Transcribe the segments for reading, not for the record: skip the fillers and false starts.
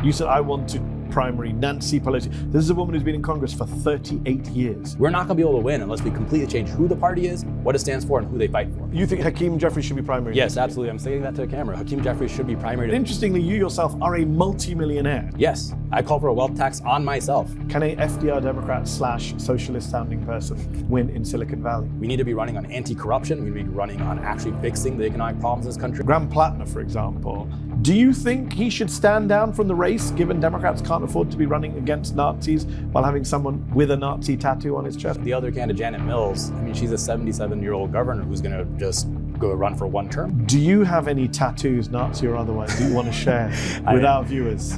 You said, I want to primary Nancy Pelosi. This is a woman who's been in Congress for 38 years. We're not going to be able to win unless we completely change who the party is, what it stands for, and who they fight for. You think Hakeem Jeffries should be primary? Yes, absolutely. I'm saying that to the camera. Hakeem Jeffries should be primary. Interestingly, you yourself are a multimillionaire. Yes, I call for a wealth tax on myself. Can a FDR Democrat / socialist sounding person win in Silicon Valley? We need to be running on anti-corruption. We need to be running on actually fixing the economic problems in this country. Graham Plattner, for example, do you think he should stand down from the race, given Democrats can't afford to be running against Nazis while having someone with a Nazi tattoo on his chest? The other candidate, Janet Mills, I mean, she's a 77-year-old governor who's going to just go run for one term. Do you have any tattoos, Nazi or otherwise, that you want to share with our viewers?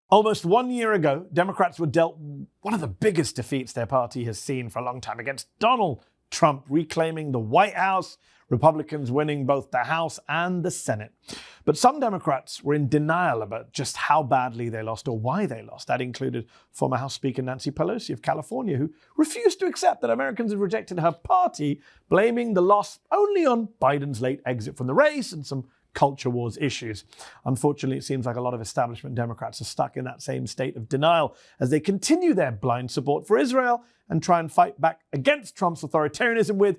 Almost 1 year ago, Democrats were dealt one of the biggest defeats their party has seen for a long time against Donald Trump reclaiming the White House, Republicans winning both the House and the Senate. But some Democrats were in denial about just how badly they lost or why they lost. That included former House Speaker Nancy Pelosi of California, who refused to accept that Americans had rejected her party, blaming the loss only on Biden's late exit from the race and some culture wars issues. Unfortunately, it seems like a lot of establishment Democrats are stuck in that same state of denial as they continue their blind support for Israel and try and fight back against Trump's authoritarianism with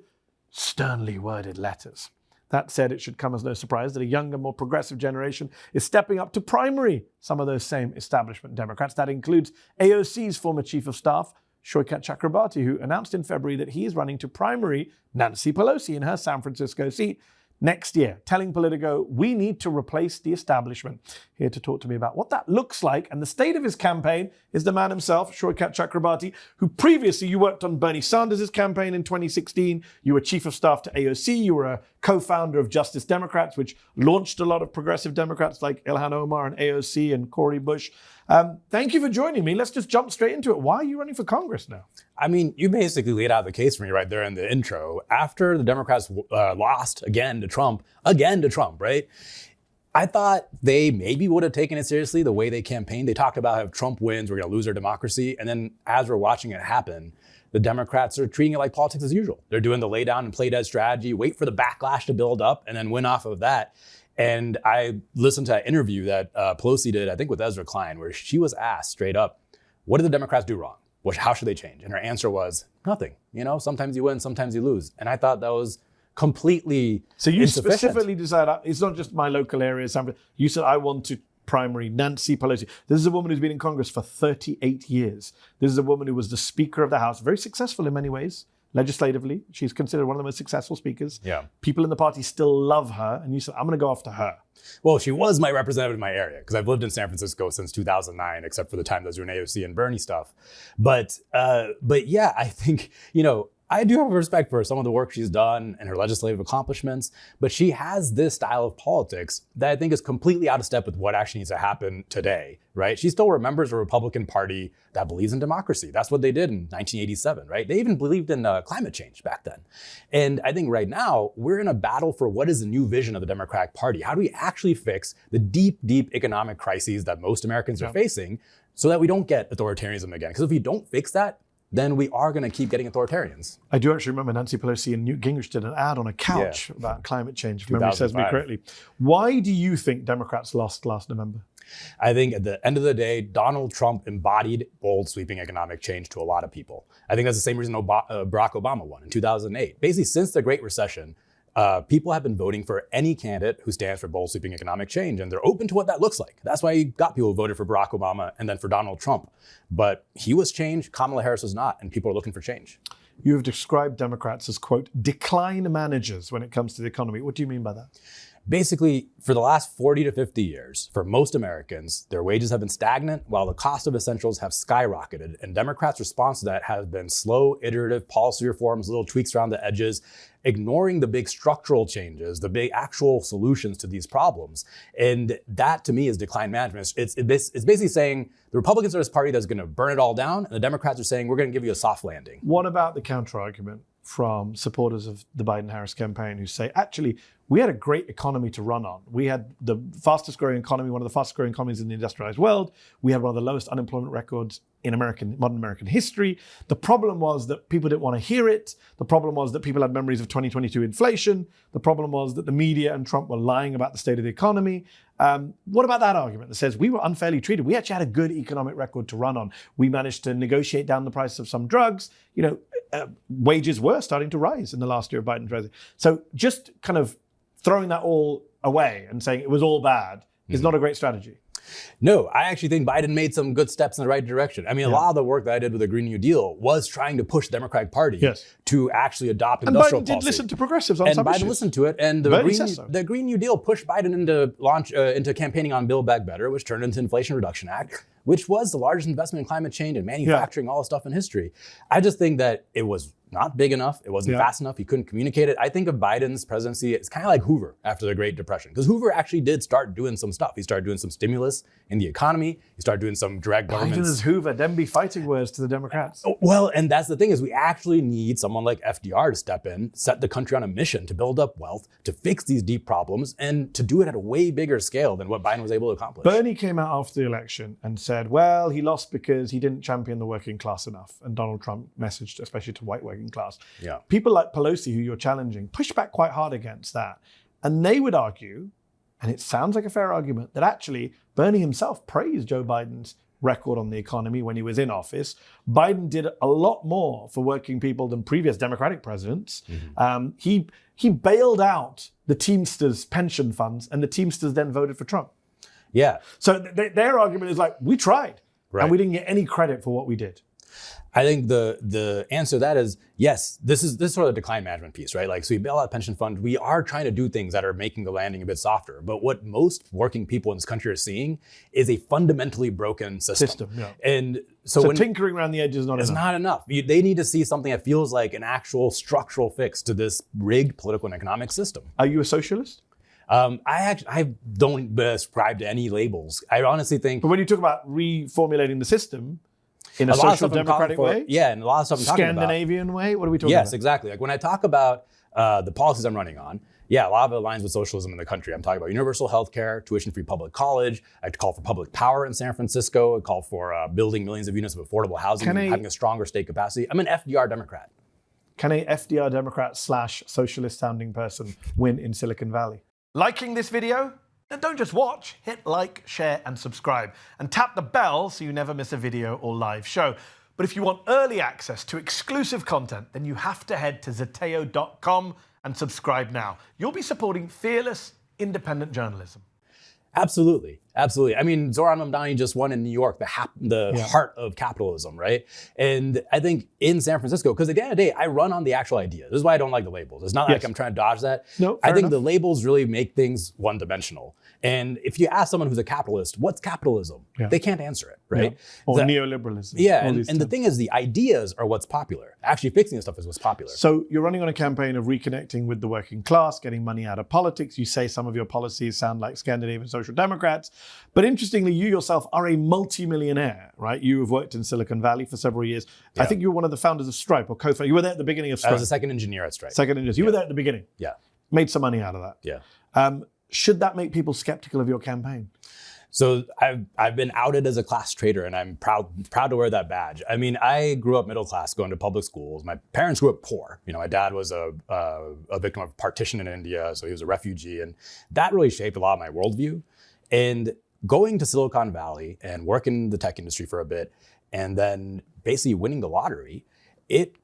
sternly worded letters. That said, it should come as no surprise that a younger, more progressive generation is stepping up to primary some of those same establishment Democrats. That includes AOC's former chief of staff, Saikat Chakrabarti, who announced in February that he is running to primary Nancy Pelosi in her San Francisco seat next year, telling Politico, we need to replace the establishment. Here to talk to me about what that looks like and the state of his campaign is the man himself, Saikat Chakrabarti, who previously you worked on Bernie Sanders' campaign in 2016. You were chief of staff to AOC. You were a co-founder of Justice Democrats, which launched a lot of progressive Democrats like Ilhan Omar and AOC and Cori Bush. Thank you for joining me. Let's just jump straight into it. Why are you running for Congress now? I mean, you basically laid out the case for me right there in the intro. After the Democrats lost again to Trump, right? I thought they maybe would have taken it seriously the way they campaigned. They talked about if Trump wins, we're going to lose our democracy. And then as we're watching it happen, the Democrats are treating it like politics as usual. They're doing the lay down and play dead strategy, wait for the backlash to build up and then win off of that. And I listened to that interview that Pelosi did, I think with Ezra Klein, where she was asked straight up, what did the Democrats do wrong? How should they change? And her answer was nothing. You know, sometimes you win, sometimes you lose. And I thought that was completely So you insufficient. Specifically decided, it's not just my local area, you said, I want to primary Nancy Pelosi. This is a woman who's been in Congress for 38 years. This is a woman who was the Speaker of the House, very successful in many ways. Legislatively, she's considered one of the most successful speakers. Yeah. People in the party still love her, and you said, I'm going to go after her. Well, she was my representative in my area because I've lived in San Francisco since 2009, except for the time I was doing AOC and Bernie stuff. But yeah, I think, I do have respect for some of the work she's done and her legislative accomplishments, but she has this style of politics that I think is completely out of step with what actually needs to happen today, right? She still remembers a Republican Party that believes in democracy. That's what they did in 1987, right? They even believed in climate change back then. And I think right now we're in a battle for what is the new vision of the Democratic Party? How do we actually fix the deep, deep economic crises that most Americans are facing so that we don't get authoritarianism again? Because if we don't fix that, then we are going to keep getting authoritarians. I do actually remember Nancy Pelosi and Newt Gingrich did an ad on a couch about climate change, if memory serves me correctly. Why do you think Democrats lost last November? I think at the end of the day, Donald Trump embodied bold, sweeping economic change to a lot of people. I think that's the same reason Barack Obama won in 2008. Basically, since the Great Recession, people have been voting for any candidate who stands for bold, sweeping economic change, and they're open to what that looks like. That's why you got people who voted for Barack Obama and then for Donald Trump. But he was change, Kamala Harris was not, and people are looking for change. You have described Democrats as, quote, decline managers when it comes to the economy. What do you mean by that? Basically, for the last 40 to 50 years, for most Americans, their wages have been stagnant while the cost of essentials have skyrocketed. And Democrats' response to that has been slow, iterative policy reforms, little tweaks around the edges, ignoring the big structural changes, the big actual solutions to these problems. And that, to me, is decline management. It's basically saying the Republicans are this party that's going to burn it all down, and the Democrats are saying, we're going to give you a soft landing. What about the counter-argument from supporters of the Biden-Harris campaign who say, actually, we had a great economy to run on. We had the fastest growing economy, one of the fastest growing economies in the industrialized world. We had one of the lowest unemployment records in modern American history. The problem was that people didn't want to hear it. The problem was that people had memories of 2022 inflation. The problem was that the media and Trump were lying about the state of the economy. What about that argument that says we were unfairly treated? We actually had a good economic record to run on. We managed to negotiate down the price of some drugs. Wages were starting to rise in the last year of Biden's presidency. So just kind of throwing that all away and saying it was all bad is not a great strategy. No, I actually think Biden made some good steps in the right direction. I mean, a lot of the work that I did with the Green New Deal was trying to push the Democratic Party to actually adopt industrial policy. And Biden did listen to progressives on some issues. And Biden listened to it, and the Green New Deal pushed Biden into campaigning on Build Back Better, which turned into Inflation Reduction Act, which was the largest investment in climate change and manufacturing, all this stuff in history. I just think that it was not big enough. It wasn't fast enough. He couldn't communicate it. I think of Biden's presidency, it's kind of like Hoover after the Great Depression, because Hoover actually did start doing some stuff. He started doing some stimulus in the economy. He started doing some direct government. Biden is Hoover, them be fighting words to the Democrats. Well, and that's the thing is we actually need someone like FDR to step in, set the country on a mission to build up wealth, to fix these deep problems, and to do it at a way bigger scale than what Biden was able to accomplish. Bernie came out after the election and said, well, he lost because he didn't champion the working class enough. And Donald Trump messaged, especially to white working class. Yeah. People like Pelosi, who you're challenging, push back quite hard against that. And they would argue, and it sounds like a fair argument, that actually Bernie himself praised Joe Biden's record on the economy when he was in office. Biden did a lot more for working people than previous Democratic presidents. He bailed out the Teamsters pension funds, and the Teamsters then voted for Trump. Yeah. So their argument is like, we tried, and we didn't get any credit for what we did. I think the answer to that is yes, this is sort of the decline management piece, right? Like, so we bail out pension fund. We are trying to do things that are making the landing a bit softer. But what most working people in this country are seeing is a fundamentally broken system. And so tinkering around the edges is not enough. It's not enough. They need to see something that feels like an actual structural fix to this rigged political and economic system. Are you a socialist? I don't ascribe to any labels. I honestly think. But when you talk about reformulating the system, in a social democratic way? Yeah, and a lot of stuff I'm talking about. Scandinavian way? What are we talking about? Yes, exactly. Like when I talk about the policies I'm running on, a lot of it aligns with socialism in the country. I'm talking about universal health care, tuition-free public college. I call for public power in San Francisco. I call for building millions of units of affordable housing and having a stronger state capacity. I'm an FDR Democrat. Can a FDR Democrat / socialist sounding person win in Silicon Valley? Liking this video? Then don't just watch, hit like, share, and subscribe. And tap the bell so you never miss a video or live show. But if you want early access to exclusive content, then you have to head to Zeteo.com and subscribe now. You'll be supporting fearless, independent journalism. Absolutely. I mean, Zohran Mamdani just won in New York, the heart of capitalism, right? And I think in San Francisco, because at the end of the day, I run on the actual idea. This is why I don't like the labels. It's not like I'm trying to dodge that. No, I think the labels really make things one-dimensional. And if you ask someone who's a capitalist, what's capitalism? They can't answer it, right? Yeah. Or neoliberalism. Yeah, and the thing is, the ideas are what's popular. Actually fixing this stuff is what's popular. So you're running on a campaign of reconnecting with the working class, getting money out of politics. You say some of your policies sound like Scandinavian social democrats. But interestingly, you yourself are a multimillionaire, right? You have worked in Silicon Valley for several years. Yeah. I think you were one of the founders of Stripe, or co-founder. You were there at the beginning of Stripe. I was a second engineer at Stripe. Second engineer. You were there at the beginning. Yeah. Made some money out of that. Yeah. Should that make people skeptical of your campaign? So I've been outed as a class traitor, and I'm proud to wear that badge. I mean, I grew up middle class, going to public schools. My parents grew up poor. You know, my dad was a victim of partition in India, so he was a refugee, and that really shaped a lot of my worldview. And going to Silicon Valley and working in the tech industry for a bit, and then basically winning the lottery, it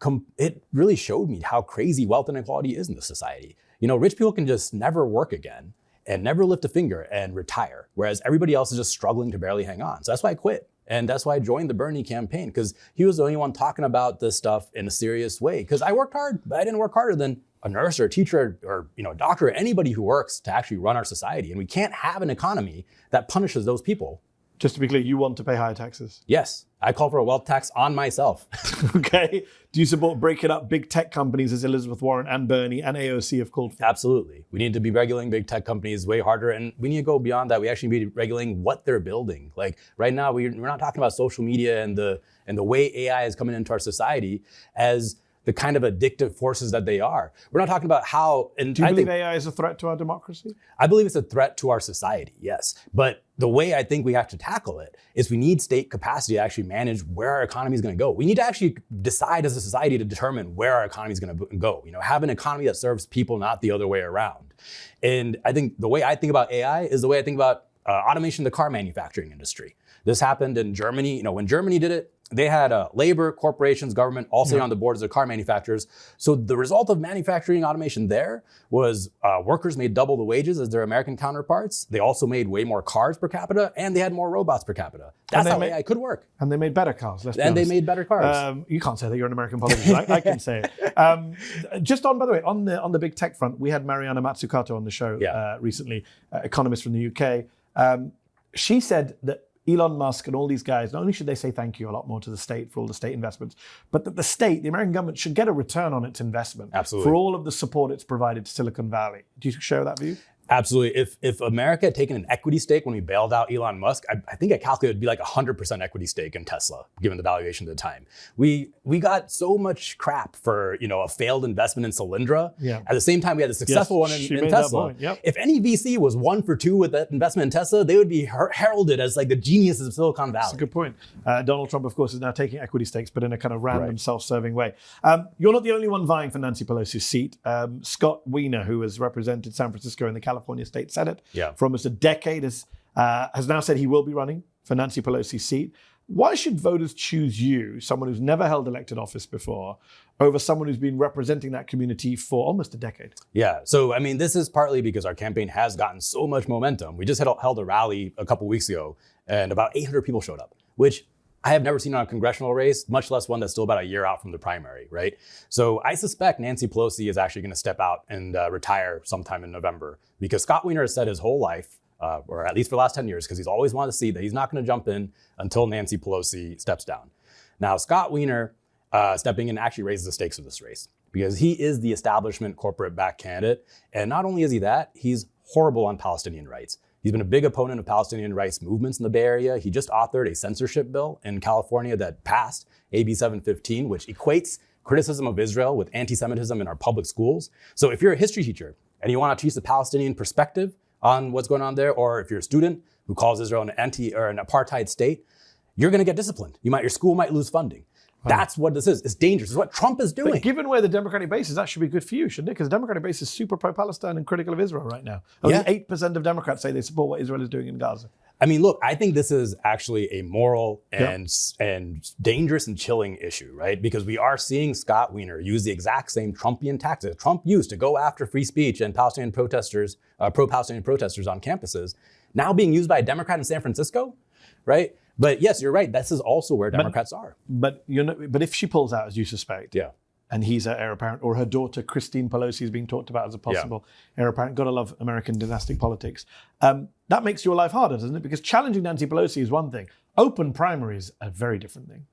really showed me how crazy wealth inequality is in this society. You know, rich people can just never work again and never lift a finger and retire, whereas everybody else is just struggling to barely hang on. So that's why I quit. And that's why I joined the Bernie campaign, because he was the only one talking about this stuff in a serious way. Because I worked hard, but I didn't work harder than a nurse or a teacher or a doctor or anybody who works to actually run our society. And we can't have an economy that punishes those people. Just to be clear, you want to pay higher taxes? Yes. I call for a wealth tax on myself. Okay. Do you support breaking up big tech companies as Elizabeth Warren and Bernie and AOC have called for? Absolutely. We need to be regulating big tech companies way harder. And we need to go beyond that. We actually need to be regulating what they're building. Like right now, we're not talking about social media and the way AI is coming into our society as the kind of addictive forces that they are. We're not talking about how. And Do you I believe think, AI is a threat to our democracy? I believe it's a threat to our society, yes. But the way I think we have to tackle it is we need state capacity to actually manage where our economy is going to go. We need to actually decide as a society to determine where our economy is going to go. Have an economy that serves people, not the other way around. And I think the way I think about AI is the way I think about automation of the car manufacturing industry. This happened in Germany. When Germany did it, they had labor, corporations, government all sitting on the boards of car manufacturers. So the result of manufacturing automation there was workers made double the wages as their American counterparts. They also made way more cars per capita, and they had more robots per capita. That's how AI could work. And they made better cars, let's be And honest. they made better cars. You can't say that, you're an American politician. I can say it. Just by the way, on the big tech front, we had Mariana Mazzucato on the show recently, economist from the UK. She said that Elon Musk and all these guys, not only should they say thank you a lot more to the state for all the state investments, but that the state, the American government, should get a return on its investment. Absolutely. For all of the support it's provided to Silicon Valley. Do you share that view? Absolutely. If America had taken an equity stake when we bailed out Elon Musk, I think I calculated it'd be like 100% equity stake in Tesla, given the valuation at the time. We got so much crap for a failed investment in Solyndra. Yeah. At the same time, we had a successful one in Tesla. Yep. If any VC was 1 for 2 with that investment in Tesla, they would be heralded as like the geniuses of Silicon Valley. That's a good point. Donald Trump, of course, is now taking equity stakes, but in a kind of random, self-serving way. You're not the only one vying for Nancy Pelosi's seat. Scott Wiener, who has represented San Francisco in the California State Senate for almost a decade, has now said he will be running for Nancy Pelosi's seat. Why should voters choose you, someone who's never held elected office before, over someone who's been representing that community for almost a decade? Yeah, so this is partly because our campaign has gotten so much momentum. We just held a rally a couple weeks ago, and about 800 people showed up, which I have never seen on a congressional race, much less one that's still about a year out from the primary, right? So I suspect Nancy Pelosi is actually going to step out and retire sometime in November, because Scott Wiener has said his whole life, or at least for the last 10 years, because he's always wanted to see that he's not going to jump in until Nancy Pelosi steps down. Now, Scott Wiener stepping in actually raises the stakes of this race, because he is the establishment corporate-backed candidate. And not only is he that, he's horrible on Palestinian rights. He's been a big opponent of Palestinian rights movements in the Bay Area. He just authored a censorship bill in California that passed, AB 715, which equates criticism of Israel with anti-Semitism in our public schools. So if you're a history teacher and you want to teach the Palestinian perspective on what's going on there, or if you're a student who calls Israel an apartheid state, you're going to get disciplined. Your school might lose funding. That's what this is. It's dangerous. It's what Trump is doing. But given where the Democratic base is, that should be good for you, shouldn't it? Because the Democratic base is super pro-Palestine and critical of Israel right now. Only 8% of Democrats say they support what Israel is doing in Gaza. Look, I think this is actually a moral and dangerous and chilling issue, right? Because we are seeing Scott Wiener use the exact same Trumpian tactics Trump used to go after free speech and Palestinian protesters, pro-Palestinian protesters on campuses, now being used by a Democrat in San Francisco, right? But yes, you're right. This is also where Democrats are. But if she pulls out, as you suspect, and he's her heir apparent, or her daughter Christine Pelosi is being talked about as a possible heir apparent, gotta love American dynastic politics. That makes your life harder, doesn't it? Because challenging Nancy Pelosi is one thing. Open primaries are a very different thing.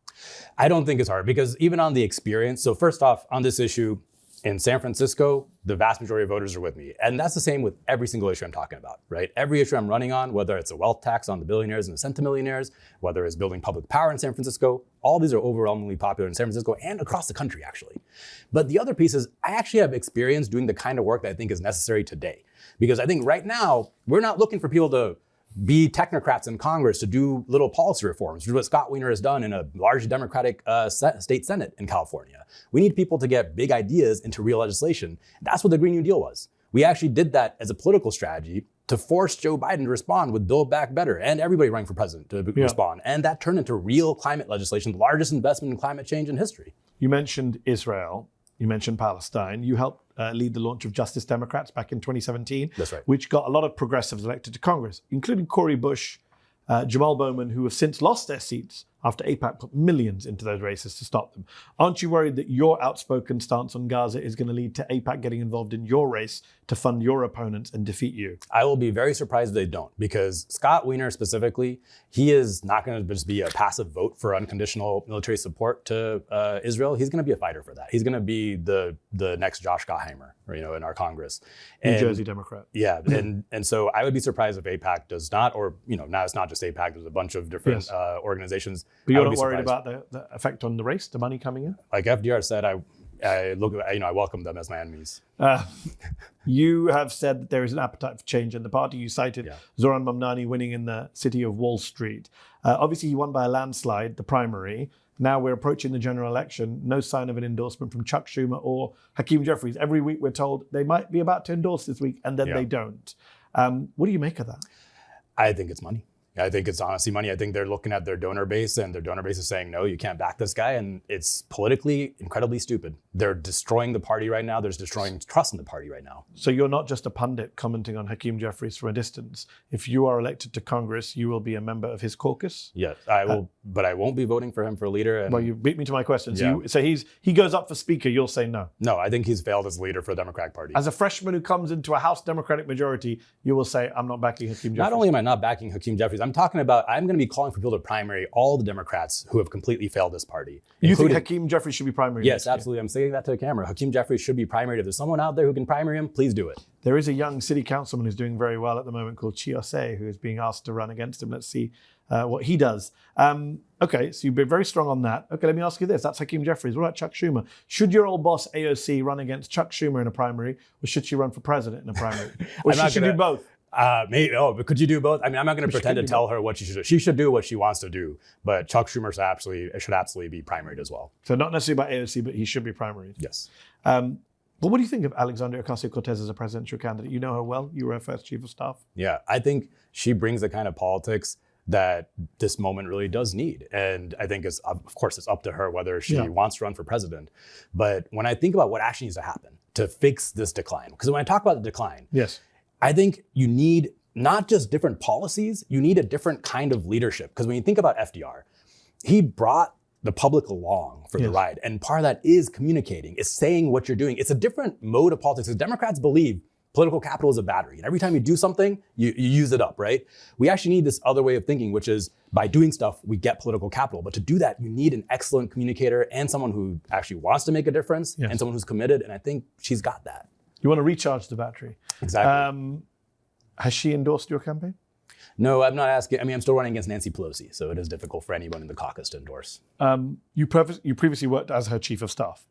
I don't think it's hard, because even on the experience, so first off, on this issue, in San Francisco, the vast majority of voters are with me. And that's the same with every single issue I'm talking about, right? Every issue I'm running on, whether it's a wealth tax on the billionaires and the centimillionaires, whether it's building public power in San Francisco, all these are overwhelmingly popular in San Francisco and across the country, actually. But the other piece is I actually have experience doing the kind of work that I think is necessary today. Because I think right now, we're not looking for people to be technocrats in Congress to do little policy reforms, which is what Scott Wiener has done in a large Democratic state Senate in California. We need people to get big ideas into real legislation. That's what the Green New Deal was. We actually did that as a political strategy to force Joe Biden to respond with Build Back Better, and everybody running for president to respond. And that turned into real climate legislation, the largest investment in climate change in history. You mentioned Israel. You mentioned Palestine. You helped lead the launch of Justice Democrats back in 2017. That's right. Which got a lot of progressives elected to Congress, including Cory Bush, Jamal Bowman, who have since lost their seats after AIPAC put millions into those races to stop them. Aren't you worried that your outspoken stance on Gaza is going to lead to AIPAC getting involved in your race to fund your opponents and defeat you? I will be very surprised if they don't, because Scott Wiener specifically, he is not going to just be a passive vote for unconditional military support to Israel. He's going to be a fighter for that. He's going to be the next Josh Gottheimer, in our Congress. New Jersey Democrat. Yeah, and so I would be surprised if AIPAC does not, or now it's not just AIPAC. There's a bunch of different organizations. But you're not worried about the effect on the race, the money coming in? Like FDR said, I welcome them as my enemies. You have said that there is an appetite for change in the party. You cited Zoran Mamdani winning in the city of Wall Street. Obviously, he won by a landslide, the primary. Now we're approaching the general election. No sign of an endorsement from Chuck Schumer or Hakeem Jeffries. Every week we're told they might be about to endorse this week, and then they don't. What do you make of that? I think it's money. I think it's honestly money. I think they're looking at their donor base, and their donor base is saying, no, you can't back this guy. And it's politically incredibly stupid. They're destroying the party right now. They're destroying trust in the party right now. So you're not just a pundit commenting on Hakeem Jeffries from a distance. If you are elected to Congress, you will be a member of his caucus? Yes, I will, but I won't be voting for him for leader. And well, you beat me to my question. So he goes up for speaker, you'll say no? No, I think he's failed as leader for the Democratic Party. As a freshman who comes into a House Democratic majority, you will say, I'm not backing Hakeem Jeffries. Not only am I not backing Hakeem Jeffries, I'm talking about, I'm going to be calling for people to primary all the Democrats who have completely failed this party. You think Hakeem Jeffries should be primary? Yes, absolutely. I'm saying that to the camera. Hakeem Jeffries should be primary. If there's someone out there who can primary him, please do it. There is a young city councilman who's doing very well at the moment called Chiose, who is being asked to run against him. Let's see what he does. Okay, so you've been very strong on that. Okay, let me ask you this. That's Hakeem Jeffries. What about Chuck Schumer? Should your old boss AOC run against Chuck Schumer in a primary, or should she run for president in a primary? Or should she do both? Maybe. Oh, but could you do both? I mean, I'm not going to pretend to tell her what she should do. She should do what she wants to do. But Chuck Schumer should absolutely be primaried as well. So not necessarily by AOC, but he should be primaried. Yes. But what do you think of Alexandria Ocasio-Cortez as a presidential candidate? You know her well. You were her first chief of staff. Yeah, I think she brings the kind of politics that this moment really does need. And I think, of course, it's up to her whether she wants to run for president. But when I think about what actually needs to happen to fix this decline, because when I talk about the decline, I think you need not just different policies, you need a different kind of leadership. Because when you think about FDR, he brought the public along for the ride. And part of that is communicating, is saying what you're doing. It's a different mode of politics. Because Democrats believe political capital is a battery. And every time you do something, you use it up, right? We actually need this other way of thinking, which is by doing stuff, we get political capital. But to do that, you need an excellent communicator and someone who actually wants to make a difference and someone who's committed. And I think she's got that. You want to recharge the battery. Exactly. Has she endorsed your campaign? No, I'm not asking. I mean, I'm still running against Nancy Pelosi, so it is difficult for anyone in the caucus to endorse. You previously worked as her chief of staff.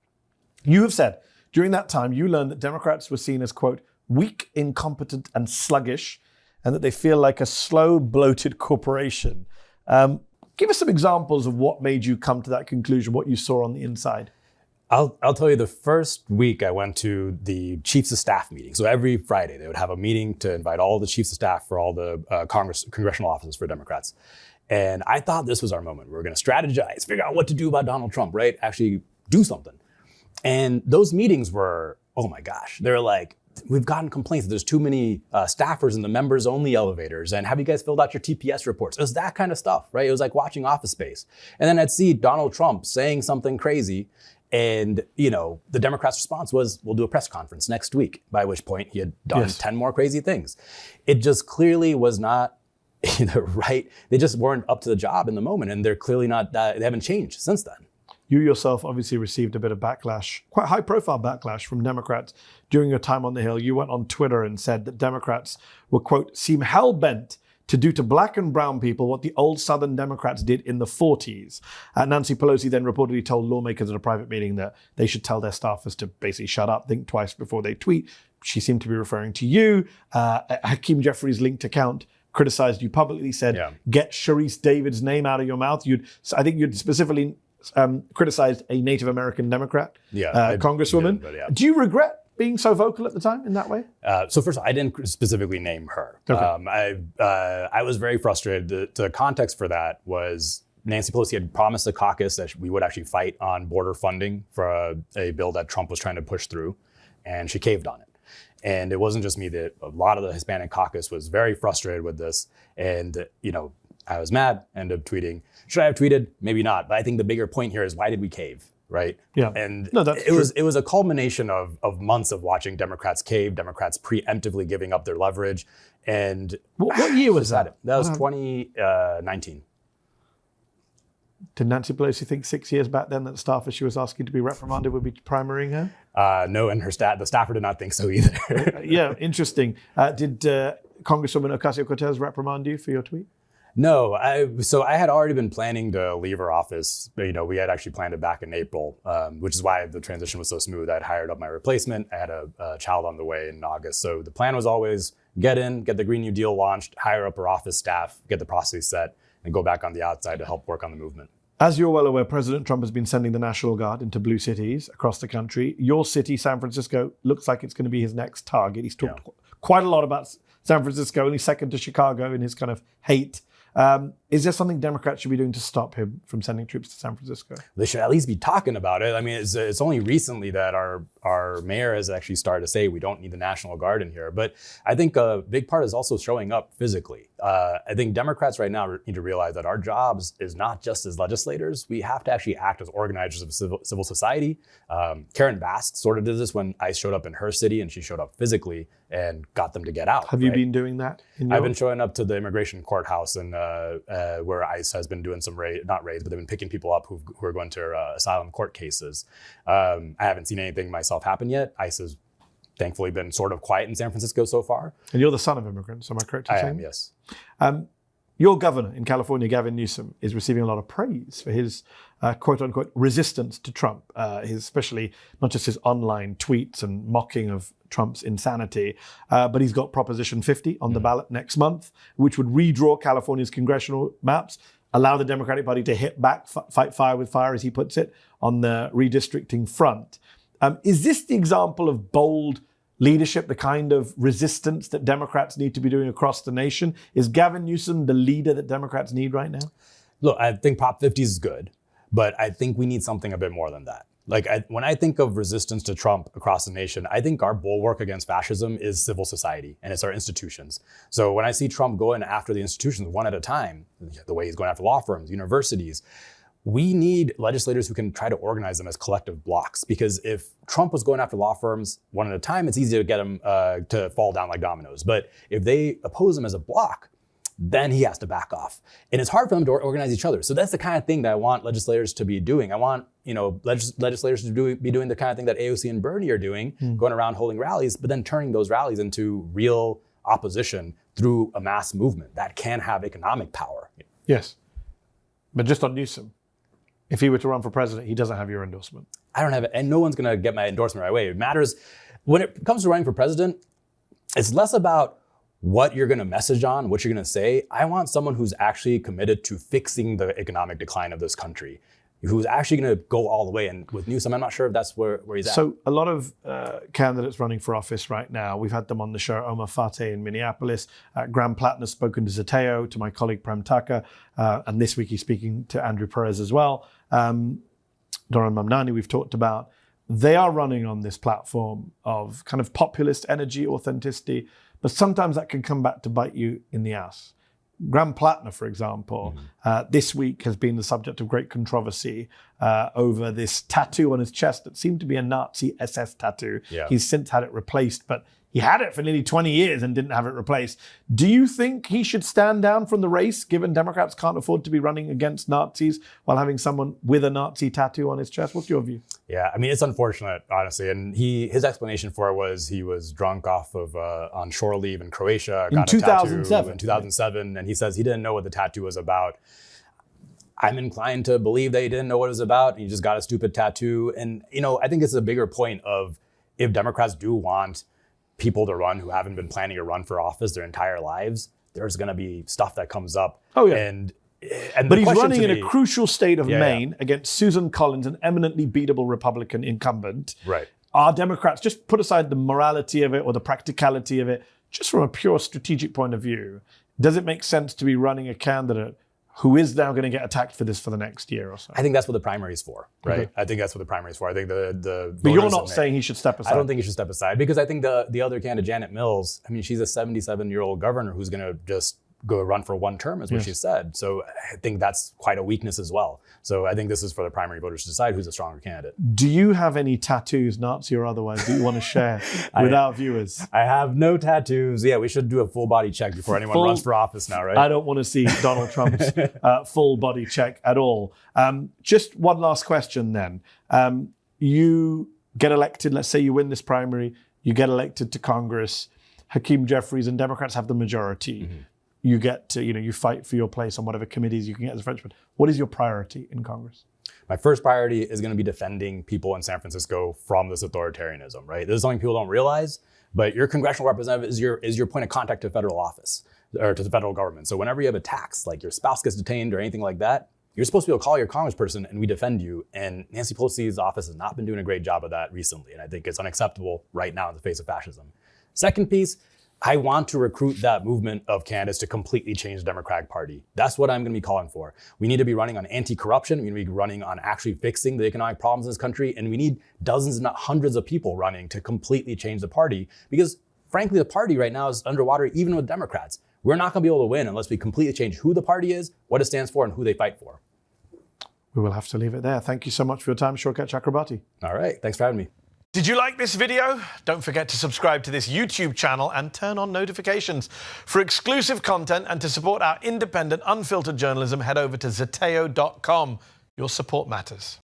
You have said during that time you learned that Democrats were seen as, quote, weak, incompetent, and sluggish, and that they feel like a slow, bloated corporation. Give us some examples of what made you come to that conclusion, what you saw on the inside. I'll tell you, the first week I went to the chiefs of staff meeting. So every Friday they would have a meeting to invite all the chiefs of staff for all the congressional offices for Democrats. And I thought this was our moment. We were going to strategize, figure out what to do about Donald Trump, right? Actually do something. And those meetings were, oh my gosh, they're like, we've gotten complaints that there's too many staffers in the members only elevators. And have you guys filled out your TPS reports? It was that kind of stuff, right? It was like watching Office Space. And then I'd see Donald Trump saying something crazy. And, the Democrats' response was, we'll do a press conference next week, by which point he had done 10 more crazy things. It just clearly was not right. They just weren't up to the job in the moment. And they're clearly not, they haven't changed since then. You yourself obviously received a bit of backlash, quite high profile backlash from Democrats during your time on the Hill. You went on Twitter and said that Democrats were, quote, seem hell-bent to do to black and brown people what the old Southern Democrats did in the 40s. Nancy Pelosi then reportedly told lawmakers at a private meeting that they should tell their staffers to basically shut up, think twice before they tweet. She seemed to be referring to you. Hakeem Jeffries' linked account criticized you publicly, said, get Sharice David's name out of your mouth. I think you'd specifically criticized a Native American Democrat congresswoman. Do you regret being so vocal at the time in that way? So first of all, I didn't specifically name her. Okay. I was very frustrated. The context for that was Nancy Pelosi had promised the caucus that we would actually fight on border funding for a bill that Trump was trying to push through, and she caved on it. And it wasn't just me, that a lot of the Hispanic caucus was very frustrated with this. And, I was mad, ended up tweeting. Should I have tweeted? Maybe not. But I think the bigger point here is, why did we cave? Right? Yeah. And it was a culmination of months of watching Democrats cave, Democrats preemptively giving up their leverage. And what year was that? That was 2019. Did Nancy Pelosi think 6 years back then that the staffer she was asking to be reprimanded would be primarying her? No, and the staffer did not think so either. Interesting. Did Congresswoman Ocasio-Cortez reprimand you for your tweet? No, so I had already been planning to leave her office. We had actually planned it back in April, which is why the transition was so smooth. I'd hired up my replacement. I had a child on the way in August. So the plan was always get the Green New Deal launched, hire up her office staff, get the process set, and go back on the outside to help work on the movement. As you're well aware, President Trump has been sending the National Guard into blue cities across the country. Your city, San Francisco, looks like it's going to be his next target. He's talked quite a lot about San Francisco, only second to Chicago in his kind of hate. Is there something Democrats should be doing to stop him from sending troops to San Francisco? They should at least be talking about it. I mean, it's only recently that our mayor has actually started to say we don't need the National Guard in here. But I think a big part is also showing up physically. I think Democrats right now need to realize that our jobs is not just as legislators. We have to actually act as organizers of civil society. Karen Bass sort of did this when ICE showed up in her city, and she showed up physically and got them to get out. Have you been doing that? I've been showing up to the immigration courthouse and where ICE has been doing some not raids, but they've been picking people up who are going to asylum court cases. I haven't seen anything myself happen yet. ICE has thankfully been sort of quiet in San Francisco so far. And you're the son of immigrants, am I correct in saying? I am, yes. Your governor in California, Gavin Newsom, is receiving a lot of praise for his quote unquote resistance to Trump, especially not just his online tweets and mocking of Trump's insanity, but he's got Proposition 50 on the ballot next month, which would redraw California's congressional maps, allow the Democratic Party to hit back, fight fire with fire, as he puts it, on the redistricting front. Is this the example of bold leadership, the kind of resistance that Democrats need to be doing across the nation? Is Gavin Newsom the leader that Democrats need right now? Look, I think Prop 50 is good, but I think we need something a bit more than that. When I think of resistance to Trump across the nation, I think our bulwark against fascism is civil society, and it's our institutions. So when I see Trump going after the institutions one at a time, the way he's going after law firms, universities, we need legislators who can try to organize them as collective blocks. Because if Trump was going after law firms one at a time, it's easy to get them to fall down like dominoes. But if they oppose them as a block, then he has to back off. And it's hard for them to organize each other. So that's the kind of thing that I want legislators to be doing. I want legislators to be doing the kind of thing that AOC and Bernie are doing, going around holding rallies, but then turning those rallies into real opposition through a mass movement that can have economic power. Yes, but just on Newsom, if he were to run for president, he doesn't have your endorsement. I don't have it, and no one's going to get my endorsement right away. It matters when it comes to running for president. It's less about what you're going to message on, what you're going to say. I want someone who's actually committed to fixing the economic decline of this country, who's actually going to go all the way. And with Newsom, I'm not sure if that's where he's at. So a lot of candidates running for office right now, we've had them on the show, Omar Fateh in Minneapolis, Graham Platten has spoken to Zateo, to my colleague Prem Tucker, and this week he's speaking to Andrew Perez as well. Doran Mamnani we've talked about. They are running on this platform of kind of populist energy, authenticity, but sometimes that can come back to bite you in the ass. Graham Platten, for example, this week has been the subject of great controversy over this tattoo on his chest that seemed to be a Nazi SS tattoo. Yeah. He's since had it replaced, but he had it for nearly 20 years and didn't have it replaced. Do you think he should stand down from the race, given Democrats can't afford to be running against Nazis while having someone with a Nazi tattoo on his chest? What's your view? Yeah, I mean, it's unfortunate, honestly. And his explanation for it was he was drunk off of on shore leave in Croatia. In 2007. In 2007. And he says he didn't know what the tattoo was about. I'm inclined to believe that he didn't know what it was about. He just got a stupid tattoo. And, I think it's a bigger point of if Democrats do want people to run who haven't been planning to run for office their entire lives, there's going to be stuff that comes up. Oh, yeah. And but he's running in a crucial state of Maine against Susan Collins, an eminently beatable Republican incumbent. Right. Are Democrats, just put aside the morality of it or the practicality of it, just from a pure strategic point of view, does it make sense to be running a candidate who is now going to get attacked for this for the next year or so? I think that's what the primary is for, right? Okay. I think that's what the primary is for. I think the But you're not saying he should step aside? I don't think he should step aside because I think the other candidate, Janet Mills, I mean, she's a 77-year-old governor who's going to just go run for one term, is what she said. So I think that's quite a weakness as well. So I think this is for the primary voters to decide who's a stronger candidate. Do you have any tattoos, Nazi or otherwise, that you want to share with our viewers? I have no tattoos. Yeah, we should do a full body check before anyone runs for office now, right? I don't want to see Donald Trump's full body check at all. Just one last question then. You get elected, let's say you win this primary, you get elected to Congress, Hakeem Jeffries and Democrats have the majority. you get to, you fight for your place on whatever committees you can get as a Frenchman. What is your priority in Congress? My first priority is going to be defending people in San Francisco from this authoritarianism, right? This is something people don't realize, but your congressional representative is your point of contact to federal office or to the federal government. So whenever you have attacks, like your spouse gets detained or anything like that, you're supposed to be able to call your congressperson and we defend you. And Nancy Pelosi's office has not been doing a great job of that recently. And I think it's unacceptable right now in the face of fascism. Second piece, I want to recruit that movement of candidates to completely change the Democratic Party. That's what I'm going to be calling for. We need to be running on anti-corruption. We need to be running on actually fixing the economic problems in this country. And we need dozens, if not hundreds of people running to completely change the party. Because frankly, the party right now is underwater, even with Democrats. We're not going to be able to win unless we completely change who the party is, what it stands for, and who they fight for. We will have to leave it there. Thank you so much for your time, Saikat Chakrabarti. All right. Thanks for having me. Did you like this video? Don't forget to subscribe to this YouTube channel and turn on notifications. For exclusive content and to support our independent, unfiltered journalism, head over to zeteo.com. Your support matters.